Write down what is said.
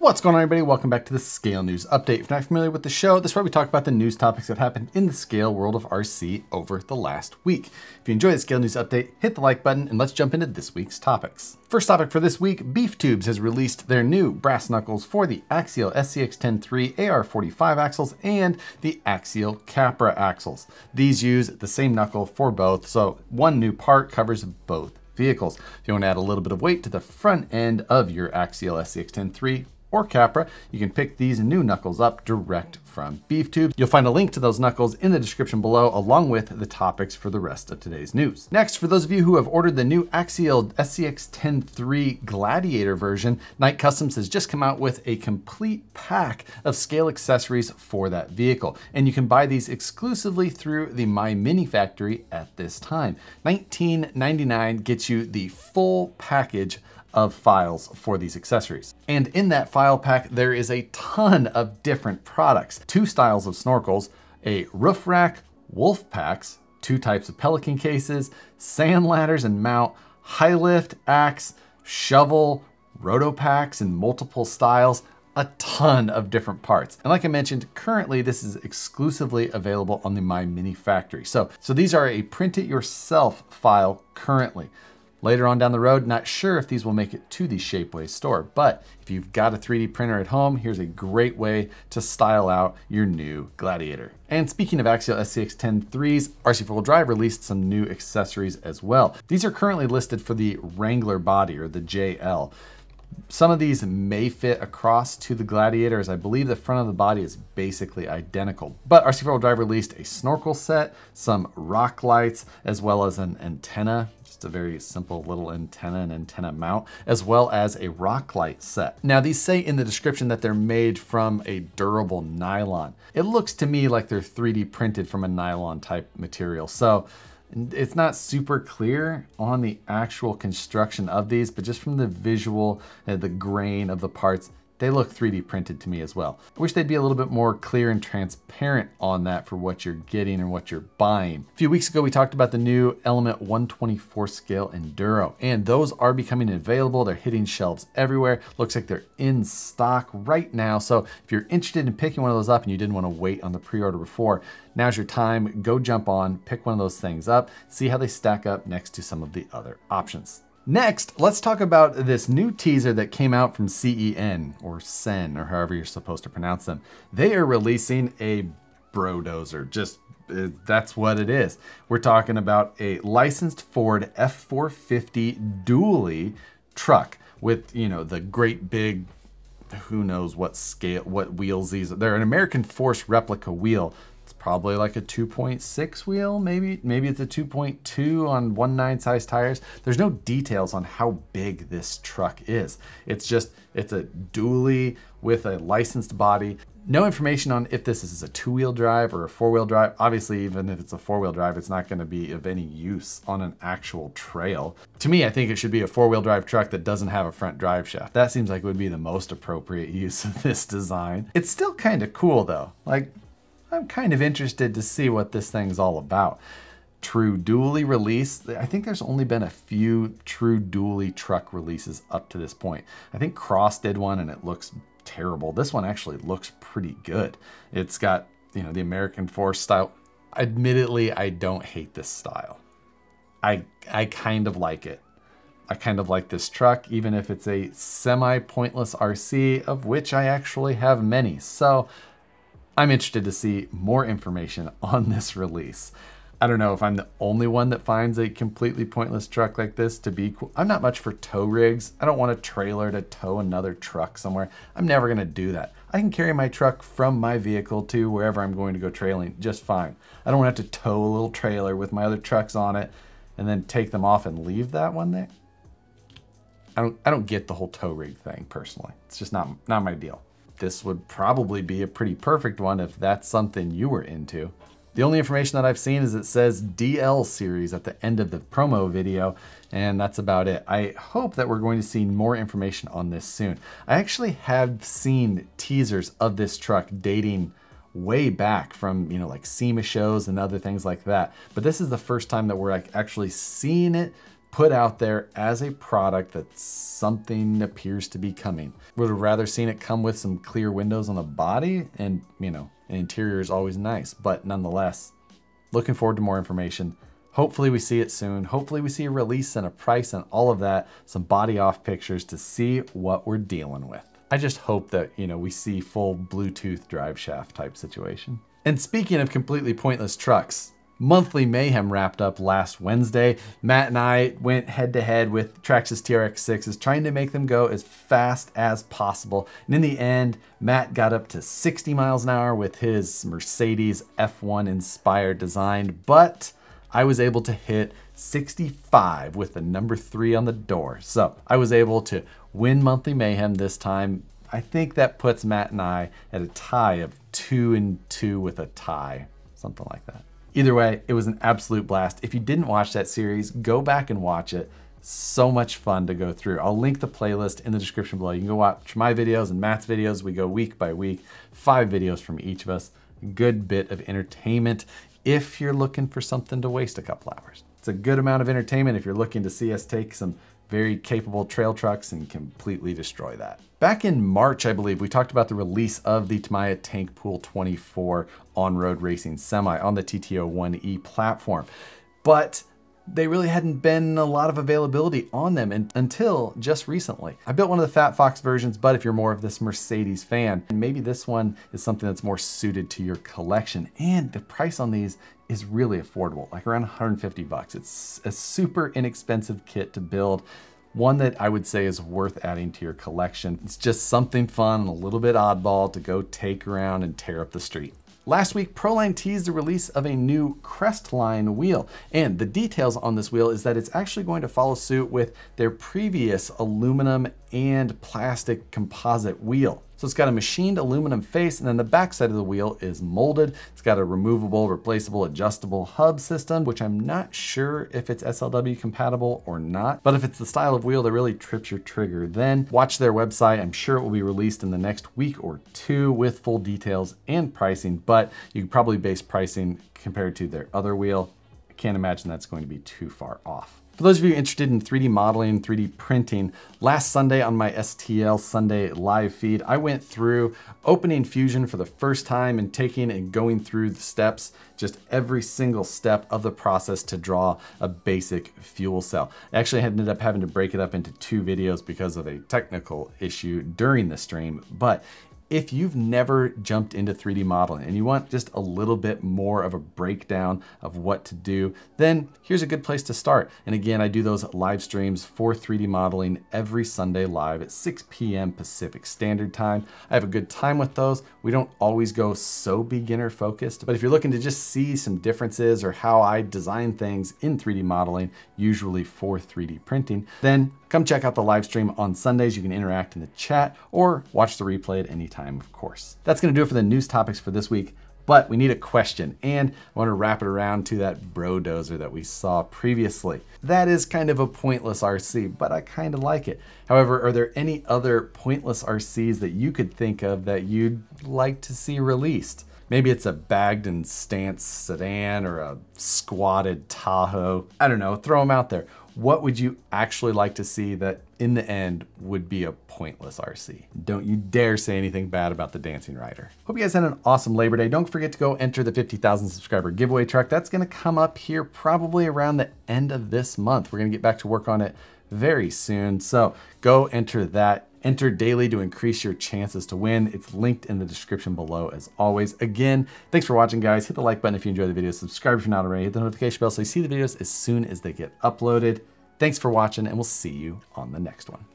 What's going on, everybody? Welcome back to the Scale News Update. If you're not familiar with the show, this is where we talk about the news topics that happened in the scale world of RC over the last week. If you enjoy the Scale News Update, hit the like button and let's jump into this week's topics. First topic for this week, Beef Tubes has released their new brass knuckles for the Axial SCX-10 AR45 axles and the Axial Capra axles. These use the same knuckle for both, so one new part covers both vehicles. If you want to add a little bit of weight to the front end of your Axial SCX-10 or Capra, you can pick these new knuckles up direct from Beef Tubes. You'll find a link to those knuckles in the description below, along with the topics for the rest of today's news. Next, for those of you who have ordered the new Axial SCX-10 Gladiator version, Knight Customs has just come out with a complete pack of scale accessories for that vehicle. And you can buy these exclusively through the My Mini factory at this time. $19.99 gets you the full package of files for these accessories. And in that file pack, there is a ton of different products. 2 styles of snorkels, a roof rack, wolf packs, 2 types of pelican cases, sand ladders and mount, high lift, axe, shovel, roto packs in multiple styles, a ton of different parts. And like I mentioned, currently this is exclusively available on the My Mini factory. So these are a print it yourself file currently. Later on down the road, not sure if these will make it to the Shapeways store, but if you've got a 3D printer at home, here's a great way to style out your new Gladiator. And speaking of Axial SCX-10's, RC4Wheel Drive released some new accessories as well. These are currently listed for the Wrangler body, or the JL. Some of these may fit across to the Gladiator, as I believe the front of the body is basically identical. But RC4Wheel Drive released a snorkel set, some rock lights, as well as an antenna, just a very simple little antenna and antenna mount, as well as a rock light set. Now, these say in the description that they're made from a durable nylon. It looks to me like they're 3D printed from a nylon type material. So it's not super clear on the actual construction of these, but just from the visual, the grain of the parts, they look 3D printed to me as well. I wish they'd be a little bit more clear and transparent on that for what you're getting and what you're buying. A few weeks ago, we talked about the new Element 124 scale Enduro, and those are becoming available. They're hitting shelves everywhere. Looks like they're in stock right now. So if you're interested in picking one of those up and you didn't want to wait on the pre-order before, now's your time. Go jump on, pick one of those things up, see how they stack up next to some of the other options. Next, let's talk about this new teaser that came out from CEN, or CEN, or however you're supposed to pronounce them. They are releasing a Brodozer, that's what it is. We're talking about a licensed Ford F450 dually truck with, you know, the great big, who knows what scale, what wheels these are. They're an American Force replica wheel. It's probably like a 2.6 wheel, maybe it's a 2.2 on 1/9 size tires. There's no details on how big this truck is. It's a dually with a licensed body. No information on if this is a 2-wheel drive or a 4-wheel drive. Obviously, even if it's a 4-wheel drive, it's not going to be of any use on an actual trail. To me, I think it should be a 4-wheel drive truck that doesn't have a front drive shaft. That seems like it would be the most appropriate use of this design. It's still kind of cool though. Like, I'm kind of interested to see what this thing's all about. True dually release. I think there's only been a few true dually truck releases up to this point. I think Cross did one and it looks terrible. This one actually looks pretty good. It's got, you know, the American Force style. Admittedly, I don't hate this style. I kind of like it. I kind of like this truck, even if it's a semi-pointless RC, of which I actually have many. So I'm interested to see more information on this release. I don't know if I'm the only one that finds a completely pointless truck like this to be cool. I'm not much for tow rigs. I don't want a trailer to tow another truck somewhere. I'm never gonna do that. I can carry my truck from my vehicle to wherever I'm going to go trailing just fine. I don't want to have to tow a little trailer with my other trucks on it and then take them off and leave that one there. I don't get the whole tow rig thing personally. It's just not my deal. This would probably be a pretty perfect one if that's something you were into. The only information that I've seen is it says DL series at the end of the promo video, and that's about it. I hope that we're going to see more information on this soon. I actually have seen teasers of this truck dating way back from, you know, like SEMA shows and other things like that. But this is the first time that we're like actually seeing it put out there as a product that something appears to be coming. Would have rather seen it come with some clear windows on the body, and you know, an interior is always nice, but nonetheless, looking forward to more information. Hopefully we see it soon. Hopefully we see a release and a price and all of that, some body off pictures to see what we're dealing with. I just hope that, you know, we see full Bluetooth drive shaft type situation. And speaking of completely pointless trucks, monthly Mayhem wrapped up last Wednesday. Matt and I went head to head with Traxxas TRX6s, trying to make them go as fast as possible. And in the end, Matt got up to 60 miles an hour with his Mercedes F1 inspired design, but I was able to hit 65 with the number 3 on the door. So I was able to win monthly Mayhem this time. I think that puts Matt and I at a tie of 2-2 with a tie, something like that. Either way, it was an absolute blast. If you didn't watch that series, go back and watch it. So much fun to go through. I'll link the playlist in the description below. You can go watch my videos and Matt's videos. We go week by week, 5 videos from each of us. Good bit of entertainment if you're looking for something to waste a couple hours. It's a good amount of entertainment if you're looking to see us take some very capable trail trucks and completely destroy that. Back in March, I believe, we talked about the release of the Tamiya Tankpool 24 on-road racing semi on the TTO1E platform, but they really hadn't been a lot of availability on them until just recently. I built one of the Fat Fox versions, but if you're more of this Mercedes fan, maybe this one is something that's more suited to your collection. And the price on these is really affordable, like around 150 bucks. It's a super inexpensive kit to build, one that I would say is worth adding to your collection. It's just something fun and a little bit oddball to go take around and tear up the street. Last week, Proline teased the release of a new Crestline wheel, and the details on this wheel is that it's actually going to follow suit with their previous aluminum and plastic composite wheel. So it's got a machined aluminum face, and then the back side of the wheel is molded. It's got a removable, replaceable, adjustable hub system, which I'm not sure if it's SLW compatible or not. But if it's the style of wheel that really trips your trigger, then watch their website. I'm sure it will be released in the next week or 2 with full details and pricing, but you could probably base pricing compared to their other wheel. I can't imagine that's going to be too far off. For those of you interested in 3D modeling, 3D printing, last Sunday on my STL Sunday live feed, I went through opening Fusion for the first time and taking and going through the steps, just every single step of the process to draw a basic fuel cell. I actually ended up having to break it up into 2 videos because of a technical issue during the stream, but if you've never jumped into 3D modeling and you want just a little bit more of a breakdown of what to do, then here's a good place to start. And again, I do those live streams for 3D modeling every Sunday live at 6 p.m. Pacific Standard Time. I have a good time with those. We don't always go so beginner focused, but if you're looking to just see some differences or how I design things in 3D modeling, usually for 3D printing, then come check out the live stream on Sundays. You can interact in the chat or watch the replay at any time, of course. That's gonna do it for the news topics for this week, but we need a question, and I wanna wrap it around to that Brodozer that we saw previously. That is kind of a pointless RC, but I kind of like it. However, are there any other pointless RCs that you could think of that you'd like to see released? Maybe it's a bagged and stance sedan or a squatted Tahoe. I don't know, throw them out there. What would you actually like to see that in the end would be a pointless RC? Don't you dare say anything bad about the Dancing Rider. Hope you guys had an awesome Labor Day. Don't forget to go enter the 50,000 subscriber giveaway truck. That's gonna come up here probably around the end of this month. We're gonna get back to work on it very soon. So go enter that. Enter daily to increase your chances to win. It's linked in the description below as always. Again, thanks for watching, guys. Hit the like button if you enjoy the video. Subscribe if you're not already. Hit the notification bell so you see the videos as soon as they get uploaded. Thanks for watching, and we'll see you on the next one.